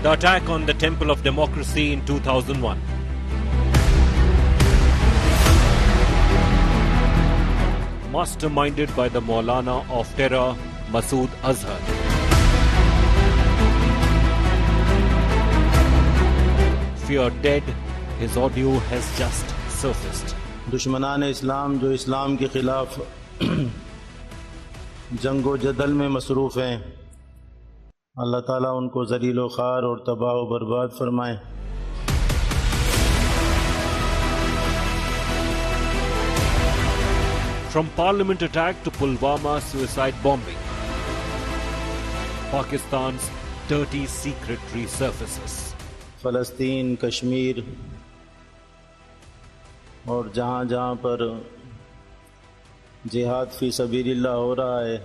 The attack on the Temple of Democracy in 2001. Masterminded by the Maulana of Terror, Masood Azhar. Fear dead, his audio has just surfaced. दुश्मनान इस्लाम जो इस्लाम के खिलाफ जंगो जदल में मसरूफ़ हैं, अल्लाह ताला उनको ज़लील व ख़ार और तबाह व बर्बाद फरमाए। From Parliament attack to Pulwama suicide bombing, Pakistan's dirty secret resurfaces. फ़लस्तीन, कश्मीर और जहाँ जहाँ पर जिहाद फ़ी सबीलिल्लाह हो रहा है,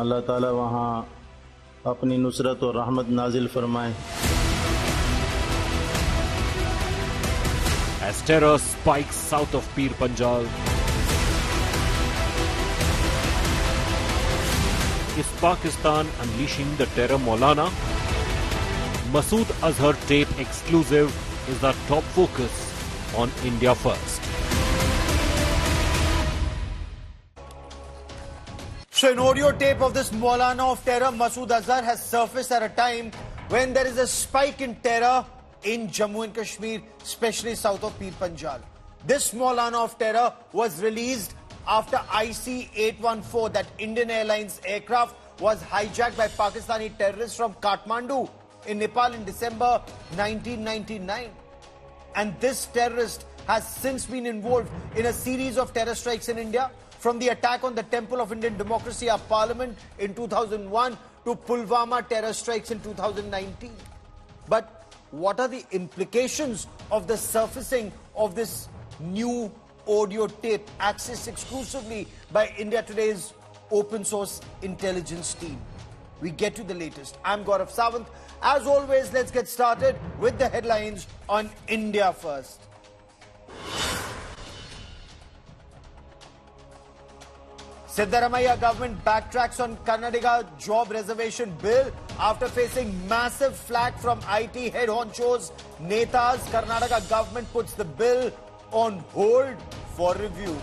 अल्लाह ताला वहाँ अपनी नुसरत और रहमत नाजिल फरमाए। As terror spikes south of Pir Panjal, is Pakistan unleashing the terror Maulana? Masood Azhar tape exclusive is our top focus on India First. So an audio tape of this Maulana of terror, Masood Azhar, has surfaced at a time when there is a spike in terror in Jammu and Kashmir, especially south of Pir Panjal. This Maulana of terror was released after IC-814, that Indian Airlines aircraft, was hijacked by Pakistani terrorists from Kathmandu in Nepal in December 1999. And this terrorist has since been involved in a series of terror strikes in India, from the attack on the Temple of Indian Democracy, our parliament, in 2001 to Pulwama terror strikes in 2019. But what are the implications of the surfacing of this new audio tape, accessed exclusively by India Today's open source intelligence team? We get to the latest. I'm Gaurav Sawant. As always, let's get started with the headlines on India First. Siddaramaiah government backtracks on Karnataka job reservation bill after facing massive flack from IT head honchos, netas. Karnataka government puts the bill on hold for review.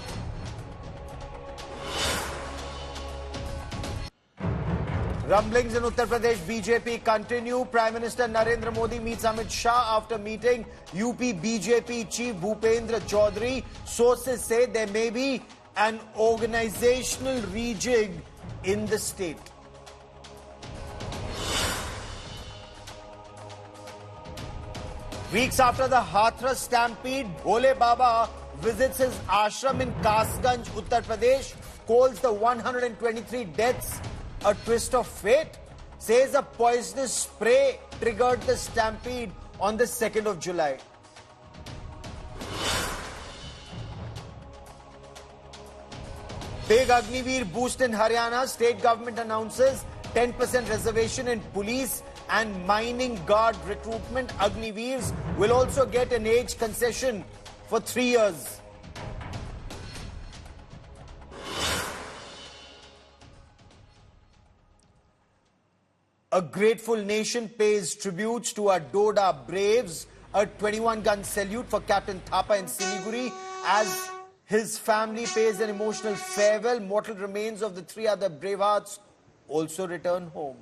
Rumblings in Uttar Pradesh BJP continue. Prime Minister Narendra Modi meets Amit Shah after meeting UP BJP Chief Bhupendra Chaudhary. Sources say there may be an organizational rejig in the state. Weeks after the Hathras stampede, Bhole Baba visits his ashram in Kasganj, Uttar Pradesh, calls the 123 deaths a twist of fate, says a poisonous spray triggered the stampede on the 2nd of July. Big Agniveer boost in Haryana. State government announces 10% reservation in police and mining guard recruitment. Agniveers will also get an age concession for 3 years. A grateful nation pays tributes to our Doda Braves. A 21-gun salute for Captain Thapa in Siliguri as his family pays an emotional farewell. Mortal remains of the 3 other Bravehearts also return home.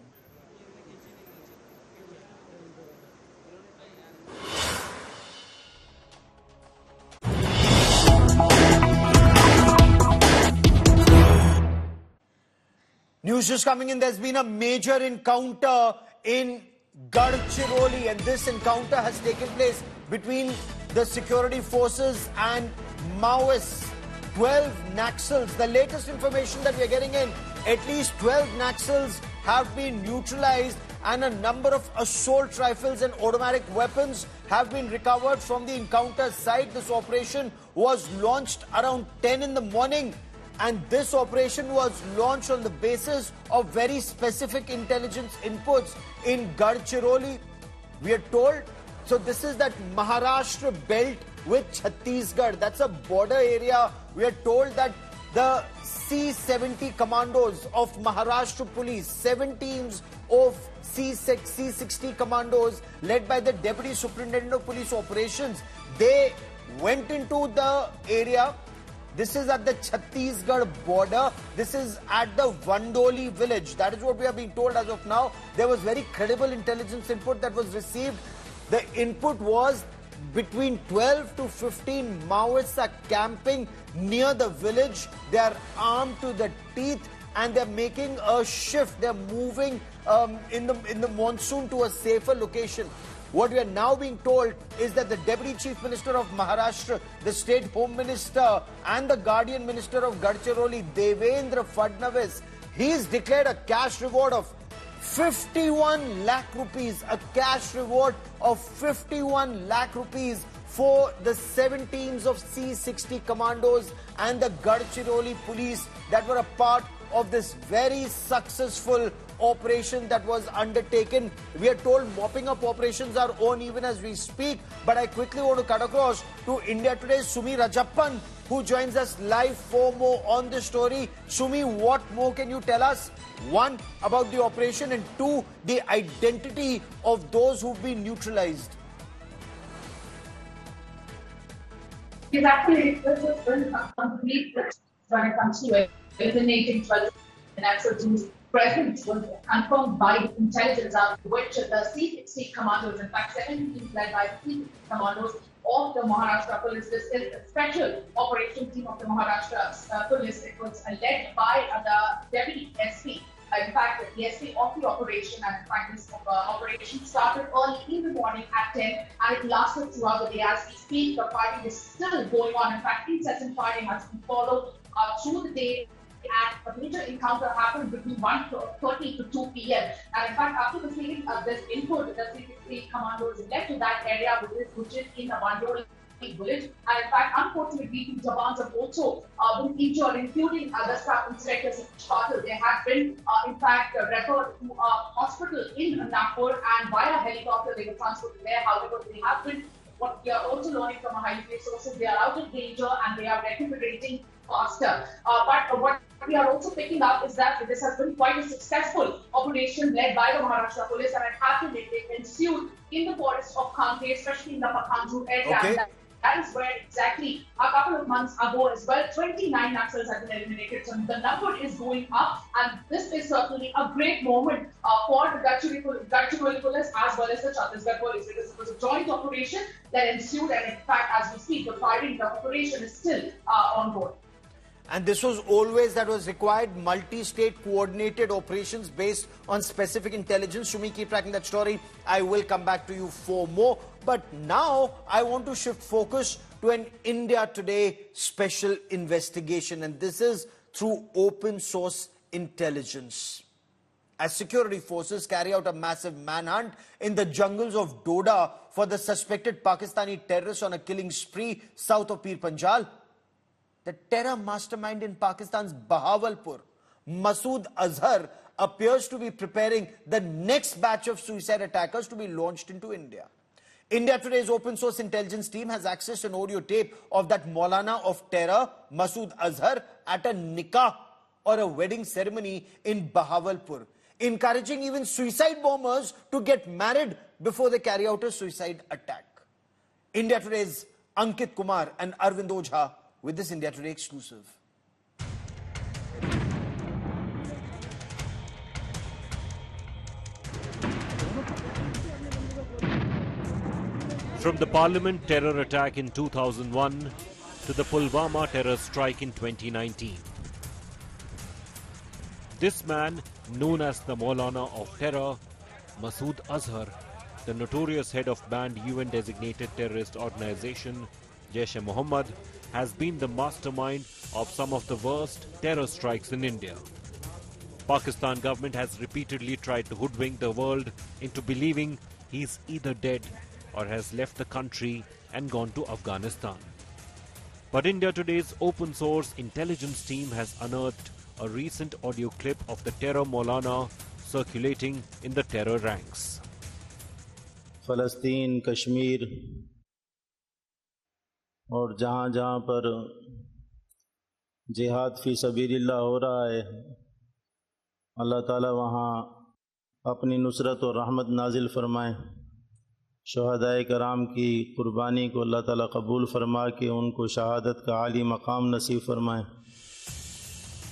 News just coming in, there's been a major encounter in Gadchiroli, and this encounter has taken place between the security forces and Maoists. 12 Naxals. The latest information that we're getting in, at least 12 Naxals have been neutralized and a number of assault rifles and automatic weapons have been recovered from the encounter site. This operation was launched around 10 in the morning. And this operation was launched on the basis of very specific intelligence inputs in Gadchiroli. We are told, so this is that Maharashtra belt with Chhattisgarh. That's a border area. We are told that the C-70 commandos of Maharashtra police, 7 teams of C60 commandos led by the Deputy Superintendent of Police Operations. They went into the area. This is at the Chhattisgarh border. This is at the Vandoli village. That is what we are being told as of now. There was very credible intelligence input that was received. The input was between 12 to 15 Maoists are camping near the village. They are armed to the teeth and they're making a shift. They're moving in the monsoon to a safer location. What we are now being told is that the Deputy Chief Minister of Maharashtra, the State Home Minister and the Guardian Minister of Gadchiroli, Devendra Fadnavis, he's declared a cash reward of 51 lakh rupees, a cash reward of 51 lakh rupees for the 7 teams of C60 commandos and the Gadchiroli police that were a part of this very successful operation that was undertaken. We are told mopping up operations are on even as we speak, but I quickly want to cut across to India Today's Sumi Rajappan, who joins us live for more on this story. Sumi, what more can you tell us? One, about the operation, and two, the identity of those who've been neutralized. Exactly, it was a complete when it comes to eliminating Naxal's presence was confirmed by intelligence, which the C60 commandos, in fact, 7 teams led by C60 commandos of the Maharashtra Police. This is a special operation team of the Maharashtra Police. It was led by the Deputy SP. In fact, the SP of the operation, and in fact, this operation started early in the morning at 10 and it lasted throughout the day. As we speak, the fighting is still going on. In fact, incessant fighting has been followed through the day. And a major encounter happened between 1:30 to 2 p.m. And in fact, after receiving this input, the C60 commandos led to that area, which is in the Vandoli village. And in fact, unfortunately, 2 Jawans have also been injured, including the staff inspectors in Patil. They have been, in fact, referred to a hospital in Nagpur, and via helicopter they were transported there. However, they have been, what we are also learning from our high-level sources, they are out of danger and they are recuperating faster. But what we are also picking up is that this has been quite a successful operation led by the Maharashtra Police, and it happened, it ensued in the forest of Kanke, especially in the Pakhanju area. Okay. That is where exactly a couple of months ago as well, 29 Naxals have been eliminated. So the number is going up, and this is certainly a great moment for the Gadchiroli police as well as the Chhattisgarh police, because it was a joint operation that ensued, and in fact, as we speak, the operation is still ongoing. And this was always that was required, multi-state coordinated operations based on specific intelligence. Shumi, keep tracking that story. I will come back to you for more. But now I want to shift focus to an India Today special investigation. And this is through open source intelligence. As security forces carry out a massive manhunt in the jungles of Doda for the suspected Pakistani terrorists on a killing spree south of Pir Panjal, the terror mastermind in Pakistan's Bahawalpur, Masood Azhar, appears to be preparing the next batch of suicide attackers to be launched into India. India Today's open source intelligence team has accessed an audio tape of that Maulana of terror, Masood Azhar, at a nikah or a wedding ceremony in Bahawalpur, encouraging even suicide bombers to get married before they carry out a suicide attack. India Today's Ankit Kumar and Arvind Ojha with this India Today exclusive. From the Parliament terror attack in 2001 to the Pulwama terror strike in 2019. This man, known as the Maulana of Terror, Masood Azhar, the notorious head of banned UN-designated terrorist organization Jaish-e-Mohammed, has been the mastermind of some of the worst terror strikes in India. Pakistan government has repeatedly tried to hoodwink the world into believing he's either dead or has left the country and gone to Afghanistan. But India Today's open source intelligence team has unearthed a recent audio clip of the terror Maulana circulating in the terror ranks. फ़लस्तीन, कश्मीर और जहाँ जहाँ पर जिहाद फ़ी सबीलिल्लाह हो रहा है, अल्लाह ताला वहाँ अपनी नुसरत और रहमत नाजिल फरमाएँ। शहदाए कराम की कुर्बानी को अल्लाह ताला कबूल फरमा के उनको शहादत का आली मकाम नसीब फरमाएँ।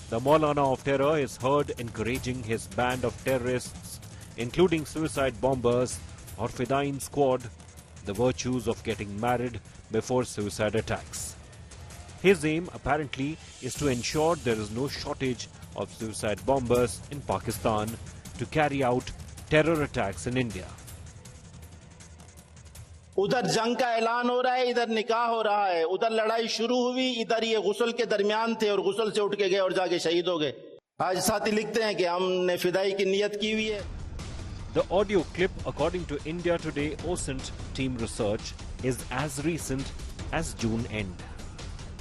The Maulana of Terror is heard encouraging his band of terrorists, including suicide bombers or Fidain squad, the virtues of getting married before suicide attacks. His aim apparently is to ensure there is no shortage of suicide bombers in Pakistan to carry out terror attacks in India. उधर जंग का ऐलान हो रहा है, इधर निकाह हो रहा है, उधर लड़ाई शुरू हुई, इधर ये गुस्ल के दरमियान थे और गुस्ल से उठ के गए और जाके शहीद हो गए। आज साथी लिखते हैं कि हमने फिदाई की नियत की हुई है। The audio clip, according to India Today OSINT team research, is as recent as June end.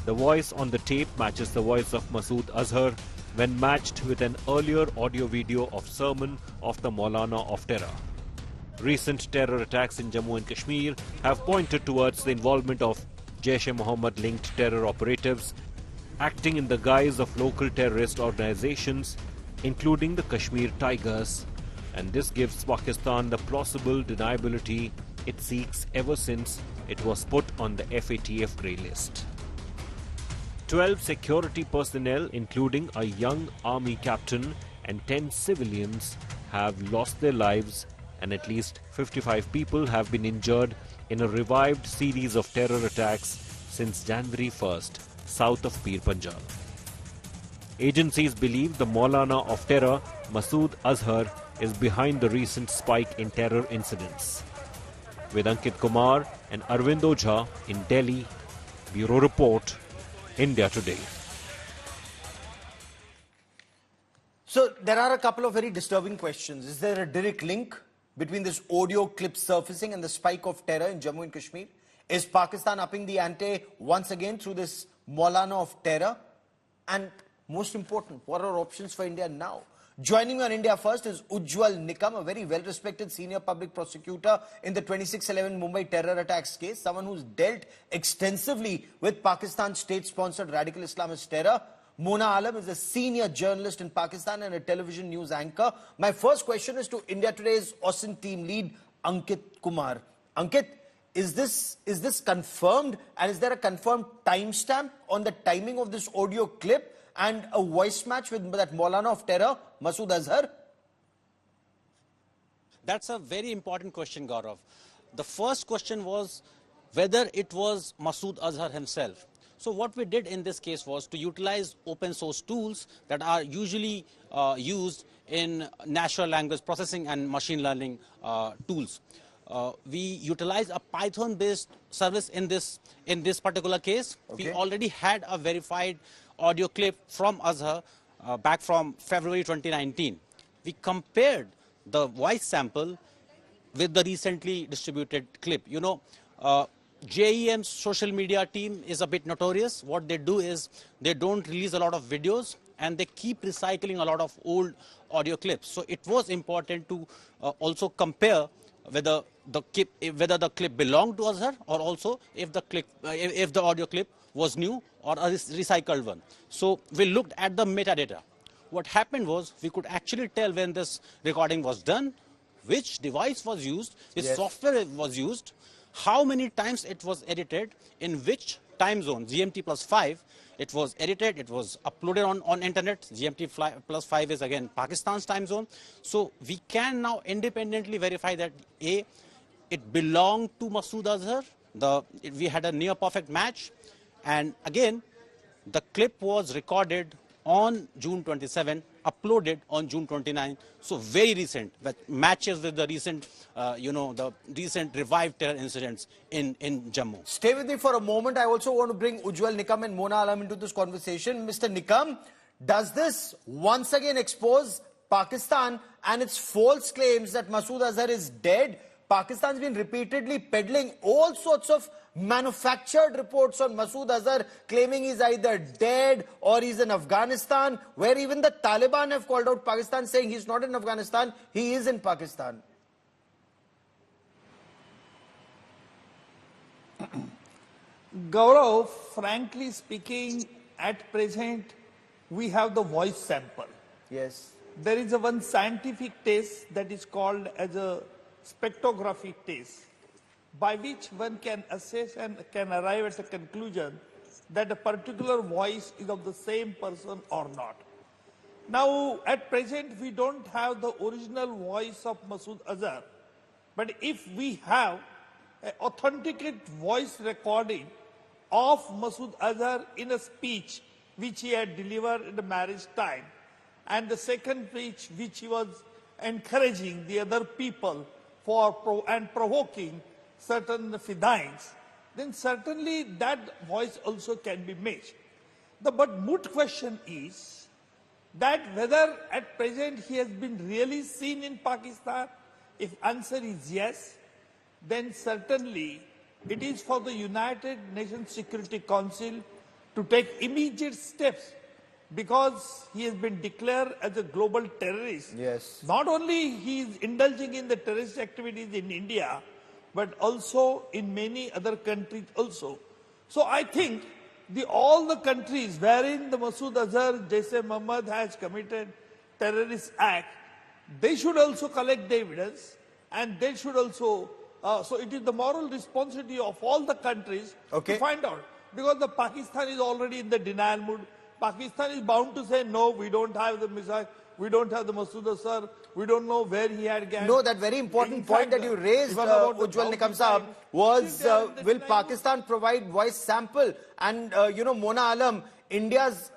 The voice on the tape matches the voice of Masood Azhar when matched with an earlier audio video of sermon of the Maulana of Terror. Recent terror attacks in Jammu and Kashmir have pointed towards the involvement of Jaish-e-Mohammed linked terror operatives acting in the guise of local terrorist organizations, including the Kashmir Tigers, and this gives Pakistan the plausible deniability it seeks ever since it was put on the FATF grey list. 12 security personnel, including a young army captain and 10 civilians, have lost their lives, and at least 55 people have been injured in a revived series of terror attacks since January 1st, south of Pir Panjal. Agencies believe the Maulana of Terror, Masood Azhar, is behind the recent spike in terror incidents. With Ankit Kumar and Arvind Ojha in Delhi, Bureau Report, India Today. So there are a couple of very disturbing questions. Is there a direct link between this audio clip surfacing and the spike of terror in Jammu and Kashmir? Is Pakistan upping the ante once again through this Maulana of Terror? And most important, what are options for India now? Joining me on India First is Ujjwal Nikam, a very well-respected senior public prosecutor in the 26/11 Mumbai terror attacks case, someone who's dealt extensively with Pakistan's state-sponsored radical Islamist terror. Mona Alam is a senior journalist in Pakistan and a television news anchor. My first question is to India Today's OSINT team lead, Ankit Kumar. Ankit, is this confirmed, and is there a confirmed timestamp on the timing of this audio clip and a voice match with that Maulana of Terror, Masood Azhar? That's a very important question, Gaurav. The first question was whether it was Masood Azhar himself. So what we did in this case was to utilize open source tools that are usually used in natural language processing and machine learning tools. We utilize a Python-based service in this particular case. Okay. We already had a verified audio clip from Azhar back from February 2019. We compared the voice sample with the recently distributed clip. You know, JEM's social media team is a bit notorious. What they do is they don't release a lot of videos and they keep recycling a lot of old audio clips. So it was important to also compare whether the clip belonged to Azhar, or also if the audio clip was new or a recycled one. So we looked at the metadata. What happened was we could actually tell when this recording was done, which device was used, which software was used, how many times it was edited, in which time zone, GMT plus 5, it was edited, it was uploaded on internet. GMT plus 5 is again Pakistan's time zone. So we can now independently verify that A, it belonged to Masood Azhar. We had a near perfect match. And again, the clip was recorded on June 27, uploaded on June 29. So very recent, that matches with the recent, the recent revived terror incidents in Jammu. Stay with me for a moment. I also want to bring Ujjwal Nikam and Mona Alam into this conversation. Mr. Nikam, does this once again expose Pakistan and its false claims that Masood Azhar is dead? Pakistan's been repeatedly peddling all sorts of manufactured reports on Masood Azhar, claiming he's either dead or he's in Afghanistan, where even the Taliban have called out Pakistan, saying he's not in Afghanistan, he is in Pakistan. Gaurav, frankly speaking, at present, we have the voice sample. Yes. there is one scientific test that is called as a spectrographic test, by which one can assess and can arrive at a conclusion that a particular voice is of the same person or not. Now, at present, we don't have the original voice of Masood Azhar, but if we have an authenticate voice recording of Masood Azhar in a speech which he had delivered at the marriage time, and the second speech which he was encouraging the other people for and provoking certain fidains, then certainly that voice also can be matched. But moot question is that whether at present he has been really seen in Pakistan. If answer is yes, then certainly it is for the United Nations Security Council to take immediate steps, because he has been declared as a global terrorist. Yes. Not only he is indulging in the terrorist activities in India, but also in many other countries also. So I think all the countries wherein the Masood Azhar, Jaish-e-Mohammed has committed terrorist act, they should also collect the evidence, and they should also, so it is the moral responsibility of all the countries to find out. Because the Pakistan is already in the denial mood. Pakistan is bound to say, no, we don't have the missile, we don't have the Masood Azhar, we don't know where he had gagged. No, that very important point that you raised, Ujjwal Nikam Sahab, was will Pakistan provide voice sample? And, Mona Alam, India's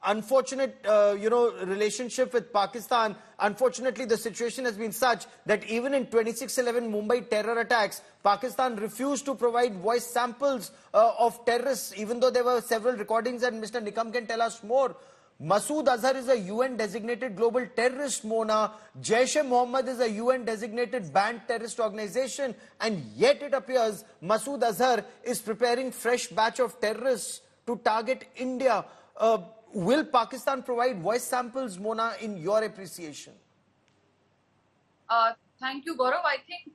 unfortunate, relationship with Pakistan, unfortunately the situation has been such that even in 26/11 Mumbai terror attacks, Pakistan refused to provide voice samples of terrorists, even though there were several recordings, and Mr. Nikam can tell us more. Masood Azhar is a UN designated global terrorist, Mona. Jaish-e-Mohammed is a UN designated banned terrorist organization, and yet it appears Masood Azhar is preparing fresh batch of terrorists to target India. Will Pakistan provide voice samples, Mona, in your appreciation? Thank you, Gaurav. I think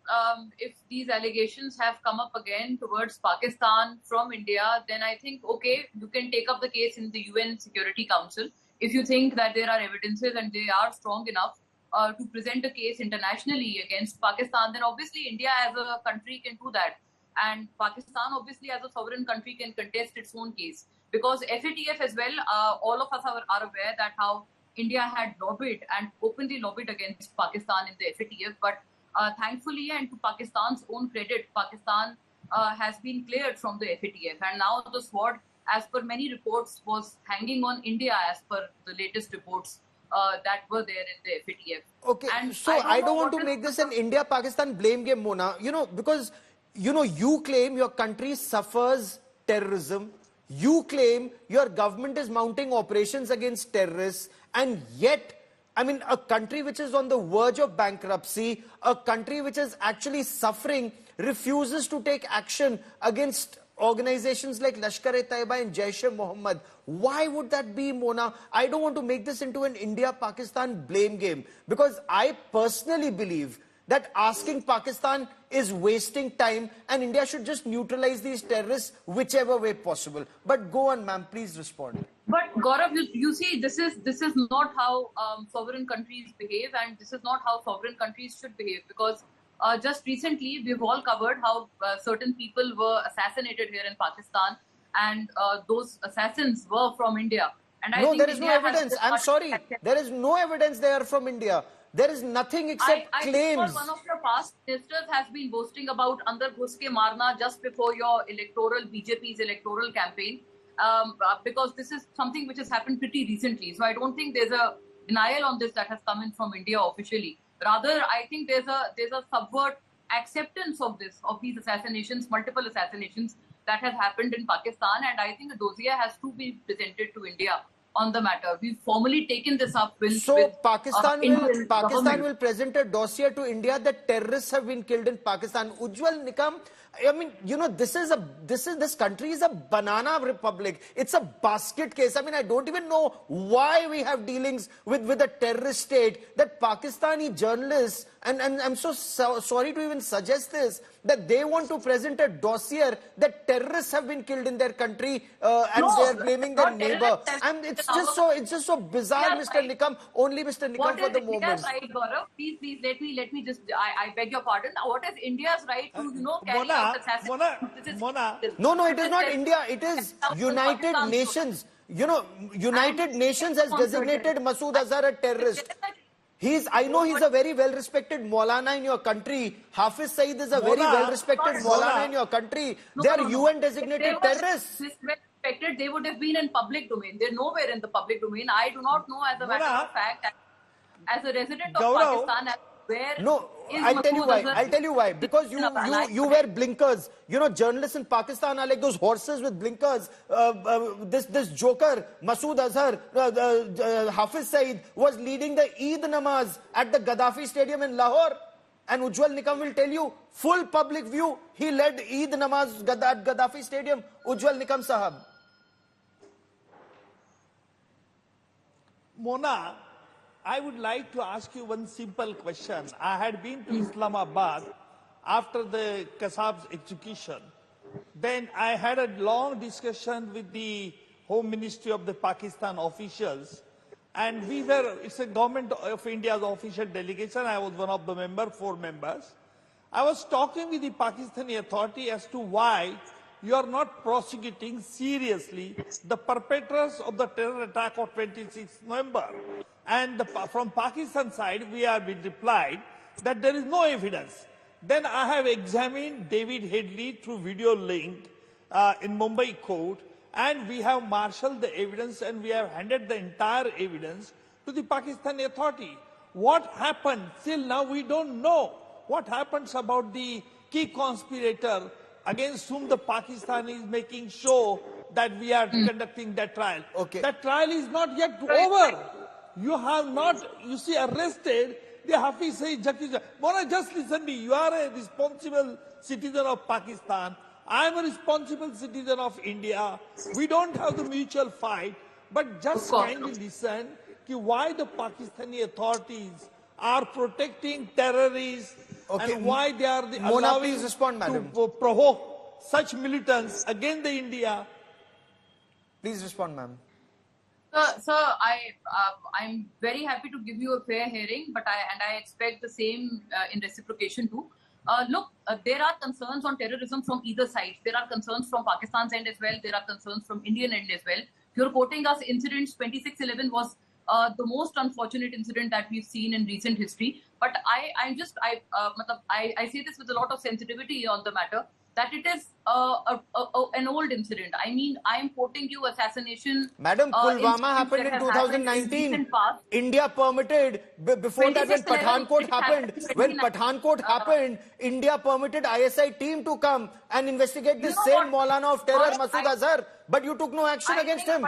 if these allegations have come up again towards Pakistan from India, then I think, okay, you can take up the case in the UN Security Council. If you think that there are evidences and they are strong enough to present a case internationally against Pakistan, then obviously India as a country can do that. And Pakistan obviously as a sovereign country can contest its own case. Because FATF as well, all of us are aware that how India had lobbied and openly lobbied against Pakistan in the FATF. But thankfully, and to Pakistan's own credit, Pakistan has been cleared from the FATF. And now the sword, as per many reports, was hanging on India as per the latest reports that were there in the FATF. Okay, and so I don't want to make this an India-Pakistan blame game, Mona. Because, you claim your country suffers terrorism. You claim your government is mounting operations against terrorists, and yet, a country which is on the verge of bankruptcy, a country which is actually suffering, refuses to take action against organizations like Lashkar-e-Taiba and Jaish-e-Mohammed. Why would that be, Mona? I don't want to make this into an India-Pakistan blame game, because I personally believe that asking Pakistan is wasting time, and India should just neutralize these terrorists whichever way possible. But go on, ma'am, please respond. But Gaurav, you see, this is not how sovereign countries behave, and this is not how sovereign countries should behave. Because just recently, we've all covered how certain people were assassinated here in Pakistan, and those assassins were from India. And I think there is no evidence. I'm sorry, there is no evidence they are from India. There is nothing except claims. One of your past ministers has been boasting about Andar Ghus ke Marna just before your BJP's electoral campaign, because this is something which has happened pretty recently. So I don't think there's a denial on this that has come in from India officially. Rather, I think there's a subvert acceptance of these assassinations, multiple assassinations that has happened in Pakistan, and I think a dossier has to be presented to India on the matter. We've formally taken this up with Pakistan will present a dossier to India that terrorists have been killed in Pakistan. Ujjwal Nikam, I mean, you know, this country is a banana republic. It's a basket case. I mean, I don't even know why we have dealings with a terrorist state, that Pakistani journalists, and I'm so sorry to even suggest this, that they want to present a dossier that terrorists have been killed in their country, and No, they are blaming their not neighbor. terrorists. And it's just so bizarre, Yes, Mr. Nikam. Only Mr. Nikam What for is the India's moment. right, Gaurav? Please, let me just, I beg your pardon. What is India's right to, carry out assassination? This is- No, it is not India. It is United Nations. You know, United Nations has designated Masood Azhar a terrorist. I know he's a very well-respected Maulana in your country. Hafiz Saeed is a very well-respected Maulana in your country. They are UN-designated terrorists. Respected, they would have been in public domain. They're nowhere in the public domain. I do not know, as a matter of fact, as a resident of Pakistan, where No, is I'll tell you Masood why. Azhar- I'll tell you why. Because you wear blinkers. You know, journalists in Pakistan are like those horses with blinkers. This joker, Masood Azhar, Hafiz Saeed, was leading the Eid namaz at the Gaddafi Stadium in Lahore. And Ujjwal Nikam will tell you, full public view, he led Eid namaz at Gaddafi Stadium. Ujjwal Nikam sahab. Mona, I would like to ask you one simple question. I had been to Islamabad after the Kasab's execution. Then I had a long discussion with the Home Ministry of the Pakistan officials. And it's a Government of India's official delegation. I was one of the members, 4 members. I was talking with the Pakistani authority as to why you are not prosecuting seriously the perpetrators of the terror attack of 26 November. And from Pakistan side, we have been replied that there is no evidence. Then I have examined David Headley through video link in Mumbai court, and we have marshaled the evidence and we have handed the entire evidence to the Pakistani authority. What happened? Till now we don't know. What happens about the key conspirator against whom the Pakistan is making show that we are conducting that trial? Okay. That trial is not yet over. You have not, arrested the Hafiz Saeed Zakir. Mona, just listen to me. You are a responsible citizen of Pakistan. I am a responsible citizen of India. We don't have the mutual fight. But just kindly listen to why the Pakistani authorities are protecting terrorists and why they are allowing please respond, madam. to provoke such militants against the India. Please respond, ma'am. Sir, I'm very happy to give you a fair hearing, but I expect the same in reciprocation too. Look, there are concerns on terrorism from either side. There are concerns from Pakistan's end as well. There are concerns from Indian end as well. You're quoting us incidents. 26/11 was the most unfortunate incident that we've seen in recent history. But I say this with a lot of sensitivity on the matter, that it is an old incident. I mean, I'm quoting you assassination. Madam, Pulwama happened in 2019. India permitted, before that when Pathankot happened, India permitted ISI team to come and investigate the same Maulana of terror, Masood Azhar. But you took no action against him.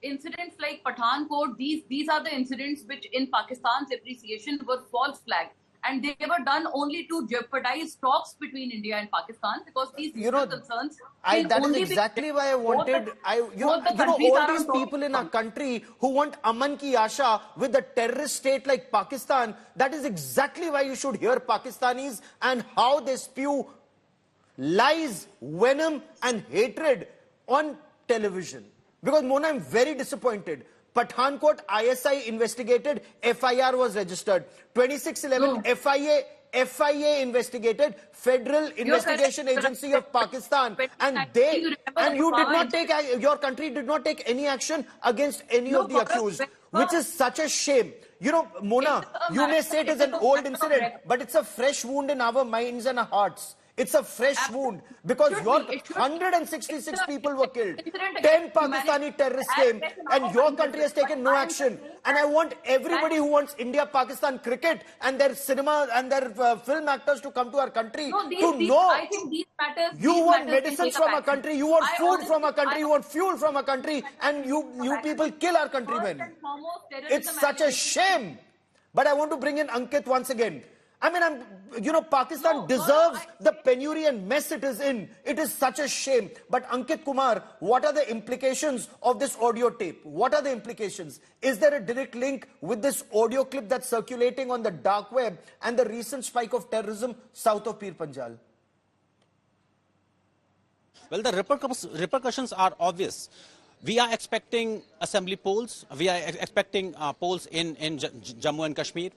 Incidents like Pathankot, these are the incidents which in Pakistan's appreciation were false flag. And they were done only to jeopardize talks between India and Pakistan, because these concerns. That is exactly why I wanted. All these people in our country who want Aman ki Asha with a terrorist state like Pakistan. That is exactly why you should hear Pakistanis and how they spew lies, venom, and hatred on television. Because Mona, I'm very disappointed. Pathankot ISI investigated, FIR was registered. 26/11 FIA investigated, Federal Investigation Agency of Pakistan, and you did not take, your country did not take any action against any of the accused, which is such a shame. You know, Mona, you may say it is an old incident, but it's a fresh wound in our minds and our hearts. It's a fresh wound because 166 people were killed. 10 Pakistani terrorists came and your country has taken no action. And I want everybody who wants India-Pakistan cricket and their cinema and their film actors to come to our country to know. I think these matters. You want medicines from our country, you want food from our country, you want fuel from our country, and you people kill our countrymen. It's such a shame. But I want to bring in Ankit once again. I mean, Pakistan deserves the penury and mess it is in. It is such a shame. But Ankit Kumar, what are the implications of this audio tape? What are the implications? Is there a direct link with this audio clip that's circulating on the dark web and the recent spike of terrorism south of Pir Panjal? Well, the repercussions are obvious. We are expecting assembly polls. We are expecting polls in Jammu and Kashmir.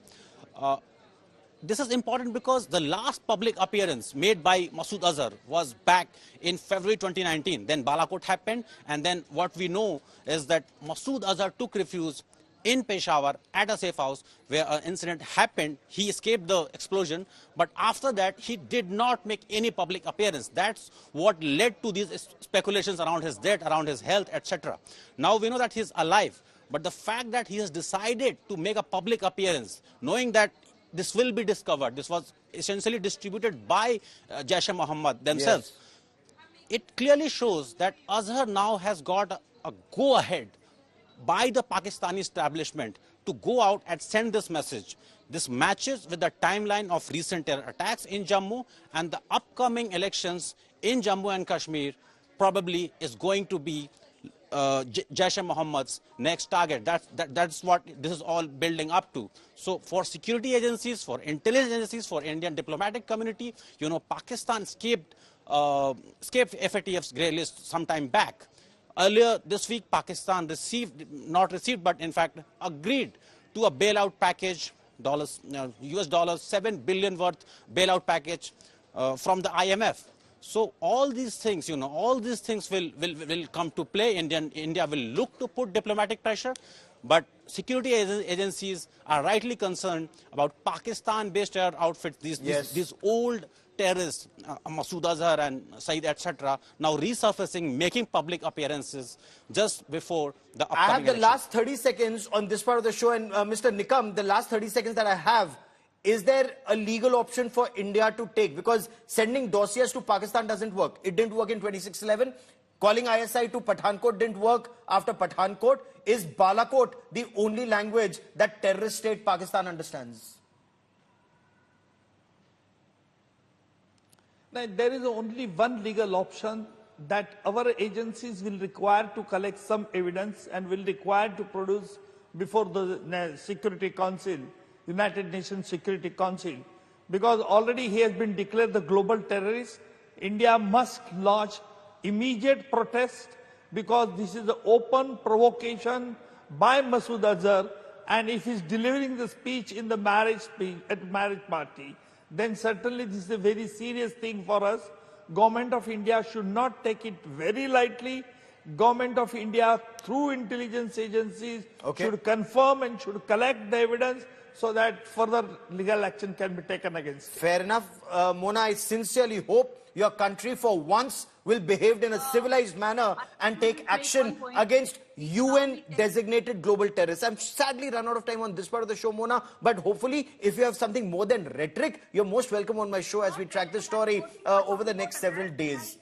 This is important because the last public appearance made by Masood Azhar was back in February 2019. Then Balakot happened, and then what we know is that Masood Azhar took refuge in Peshawar at a safe house where an incident happened. He escaped the explosion, but after that he did not make any public appearance. That's what led to these speculations around his death, around his health, etc. Now we know that he's alive, but the fact that he has decided to make a public appearance, knowing that this will be discovered, this was essentially distributed by Jaish-e-Mohammed themselves. Yes. It clearly shows that Azhar now has got a go-ahead by the Pakistani establishment to go out and send this message. This matches with the timeline of recent terror attacks in Jammu, and the upcoming elections in Jammu and Kashmir probably is going to be Jaish-e-Mohammed's next target. That's what this is all building up to. So for security agencies, for intelligence agencies, for Indian diplomatic community, Pakistan escaped FATF's grey list some time back. Earlier this week, Pakistan not received, but in fact agreed to a bailout package, US $7 billion worth bailout package from the IMF. So all these things, all these things will come to play. India will look to put diplomatic pressure, but security agencies are rightly concerned about Pakistan-based terror outfits, these old terrorists, Masood Azhar and Saeed, etc., now resurfacing, making public appearances just before the upcoming I have the election. last 30 seconds on this part of the show, and Mr. Nikam, the last 30 seconds that I have, is there a legal option for India to take? Because sending dossiers to Pakistan doesn't work. It didn't work in 2611. Calling ISI to Pathankot didn't work after Pathankot. Is Balakot the only language that terrorist state Pakistan understands? Now, there is only one legal option, that our agencies will require to collect some evidence and will require to produce before the Security Council, United Nations Security Council. Because already he has been declared the global terrorist. India must launch immediate protest, because this is the open provocation by Masood Azhar, and if he's delivering the speech in the marriage party, then certainly this is a very serious thing for us. Government of India should not take it very lightly. Government of India, through intelligence agencies, should confirm and should collect the evidence so that further legal action can be taken against it. Fair enough. Mona, I sincerely hope your country for once will behave in a civilized manner and take action against UN-designated global terrorists. I'm sadly run out of time on this part of the show, Mona, but hopefully if you have something more than rhetoric, you're most welcome on my show as we track this story over the next several days.